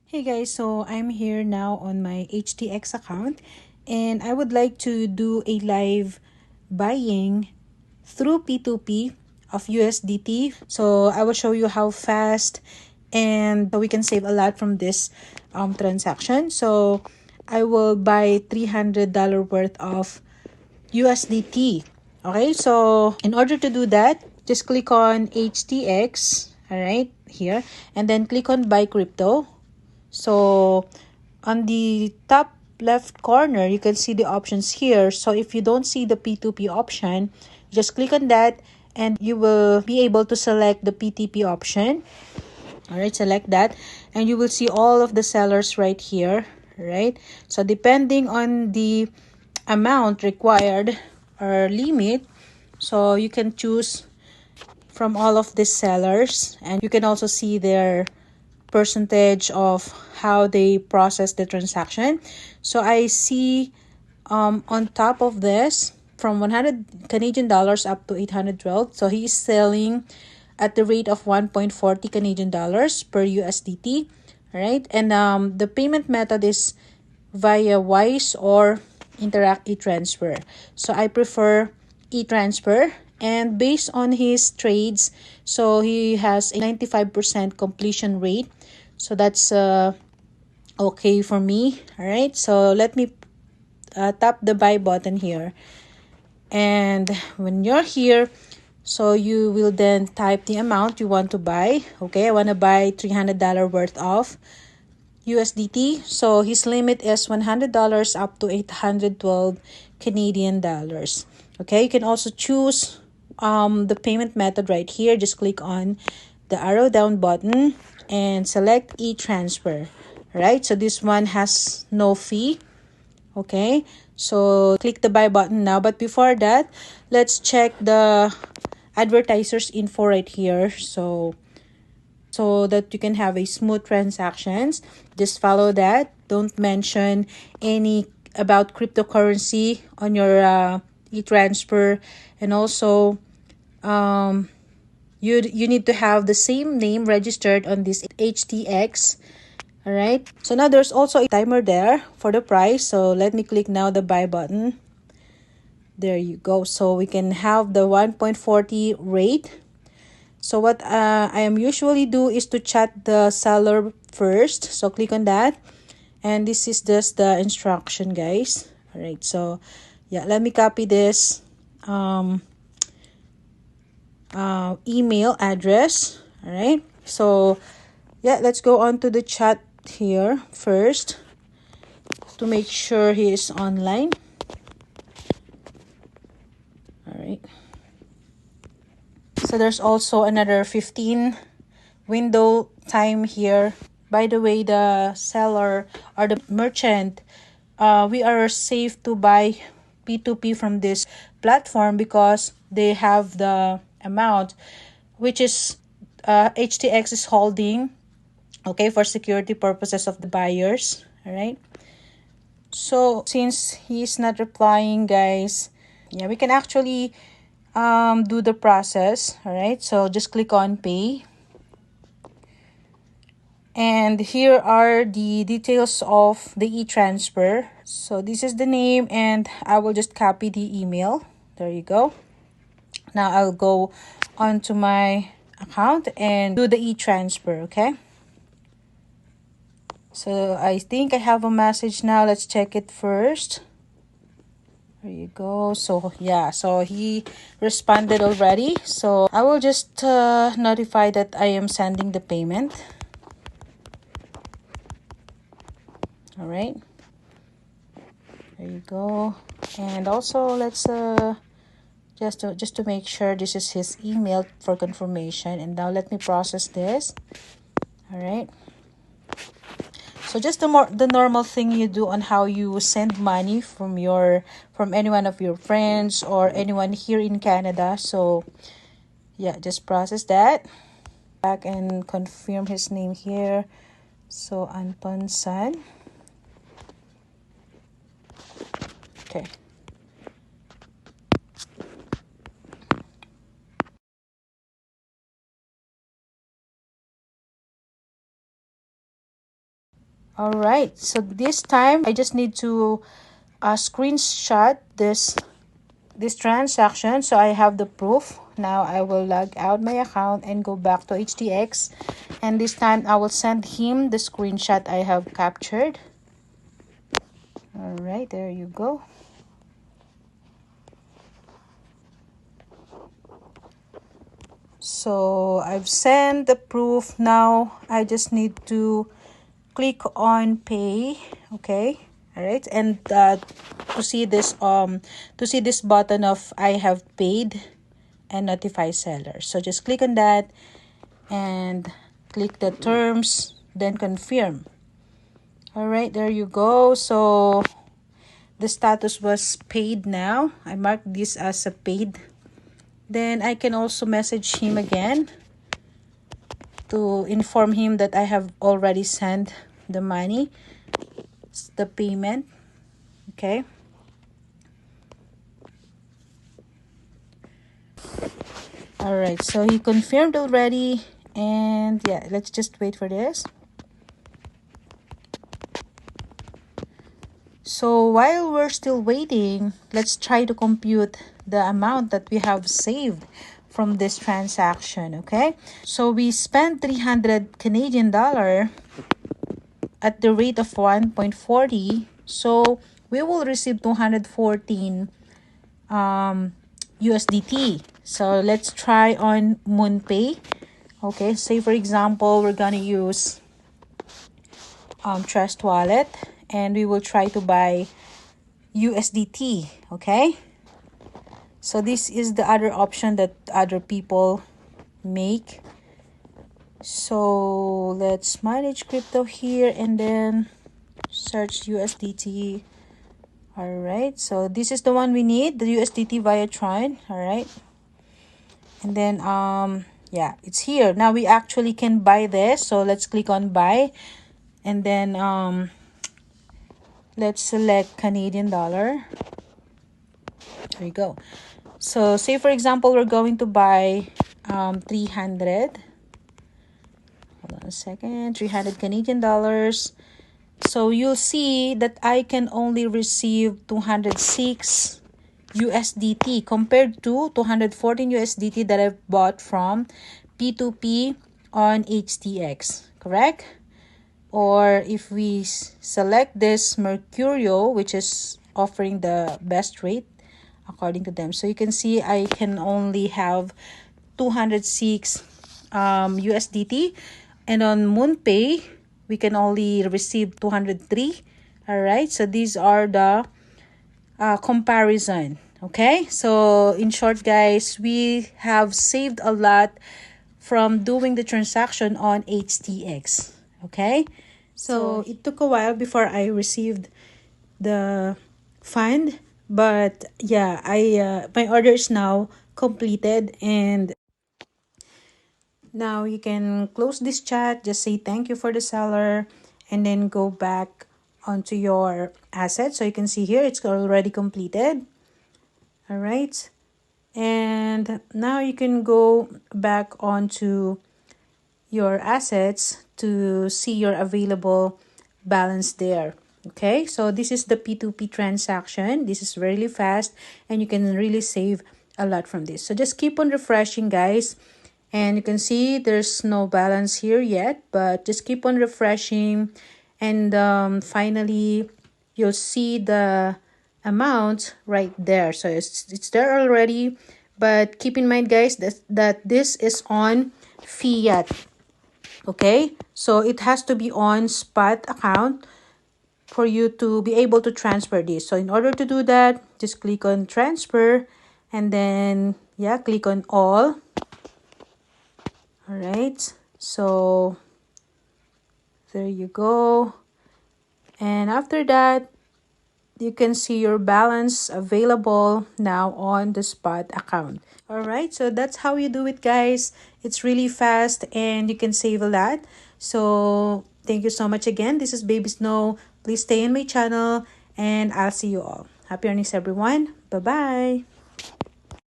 Hey guys, so I'm here now on my HTX account and I would like to do a live buying through P2P of USDT. So I will show you how fast and we can save a lot from this transaction. So I will buy $300 worth of USDT. Okay, so in order to do that, just click on HTX, all right, here, and then click on buy crypto. So on the top left corner, you can see the options here. So if you don't see the P2P option, just click on that and you will be able to select the P2P option. All right, select that and you will see all of the sellers right here, right? So depending on the amount required or limit, so you can choose from all of these sellers and you can also see their percentage of how they process the transaction. So I see on top of this from 100 Canadian dollars up to 812. So he is selling at the rate of 1.40 Canadian dollars per USDT, right? And the payment method is via Wise or Interact e-transfer. So I prefer e-transfer, and based on his trades, so he has a 95% completion rate. So that's okay for me. All right, so let me tap the buy button here, and when you're here, so you will then type the amount you want to buy. Okay, I want to buy $300 worth of USDT. So his limit is $100 up to 812 Canadian dollars. Okay, you can also choose the payment method right here. Just click on the arrow down button and select e-transfer. Right, so this one has no fee. Okay, so click the buy button now, but before that, let's check the advertisers info right here. So that you can have a smooth transactions, just follow that. Don't mention any about cryptocurrency on your e-transfer, and also you need to have the same name registered on this HTX. All right, so now there's also a timer there for the price. So let me click now the buy button. There you go. So we can have the 1.40 rate. So what I am usually do is to chat the seller first. So click on that. And this is just the instruction, guys. All right, so yeah, let me copy this email address. All right, so yeah, let's go on to the chat here first to make sure he is online. All right, so there's also another 15 window time here. By the way, the seller or the merchant, we are safe to buy P2P from this platform because they have the amount which is HTX is holding, okay, for security purposes of the buyers. All right, so since he's not replying, guys, yeah, we can actually do the process. All right, so just click on pay. And here are the details of the e-transfer. So this is the name, and I will just copy the email. There you go. Now I'll go onto my account and do the e-transfer, okay? So I think I have a message now. Let's check it first. There you go. So yeah, so he responded already. So I will just notify that I am sending the payment. All right, there you go. And also let's just to make sure this is his email for confirmation. And now let me process this. All right, so just the normal thing you do on how you send money from any one of your friends or anyone here in Canada. So yeah, just process that back and confirm his name here. So Anton San. Okay. All right, so this time I just need to screenshot this transaction, so I have the proof. Now I will log out my account and go back to HTX, and this time I will send him the screenshot I have captured. All right, there you go. So I've sent the proof. Now I just need to click on pay. Okay, all right, and to see this button of I have paid and notify seller, so just click on that and click the terms, then confirm. All right, there you go. So the status was paid. Now I marked this as a paid. Then I can also message him again to inform him that I have already sent the money, the payment. Okay, all right, so he confirmed already, and yeah, let's just wait for this. So while we're still waiting, let's try to compute the amount that we have saved from this transaction. Okay, so we spent 300 Canadian dollar at the rate of 1.40, so we will receive 214 USDT. So let's try on MoonPay. Okay, say for example we're gonna use Trust Wallet, and we will try to buy USDT. Okay, so this is the other option that other people make. So let's manage crypto here and then search USDT. All right, so this is the one we need, the USDT via Tron. All right, and then yeah, it's here. Now we actually can buy this, so let's click on buy, and then let's select Canadian dollar. There you go. So say for example we're going to buy 300. Hold on a second. 300 Canadian dollars. So you'll see that I can only receive 206 USDT compared to 214 USDT that I've bought from P2P on HTX, correct? Or if we select this Mercurio, which is offering the best rate according to them, so you can see I can only have 206 USDT, and on MoonPay we can only receive 203. All right, so these are the comparison. Okay, so in short guys, we have saved a lot from doing the transaction on HTX. Okay, so it took a while before I received the fund, but yeah, my order is now completed, and now you can close this chat, just say thank you for the seller, and then go back onto your asset. So you can see here it's already completed. All right, and now you can go back onto your assets to see your available balance there. Okay, so this is the P2P transaction. This is really fast, and you can really save a lot from this. So just keep on refreshing guys, and you can see there's no balance here yet, but just keep on refreshing, and finally you'll see the amount right there. So it's there already, but keep in mind guys that this is on fiat. Okay, so it has to be on spot account for you to be able to transfer this. So in order to do that, just click on transfer, and then yeah, click on all. All right, so there you go, and after that you can see your balance available now on the spot account. All right, so that's how you do it guys. It's really fast and you can save a lot. So thank you so much again. This is Baby Snow. Please stay in my channel, and I'll see you all. Happy earnings everyone. Bye bye.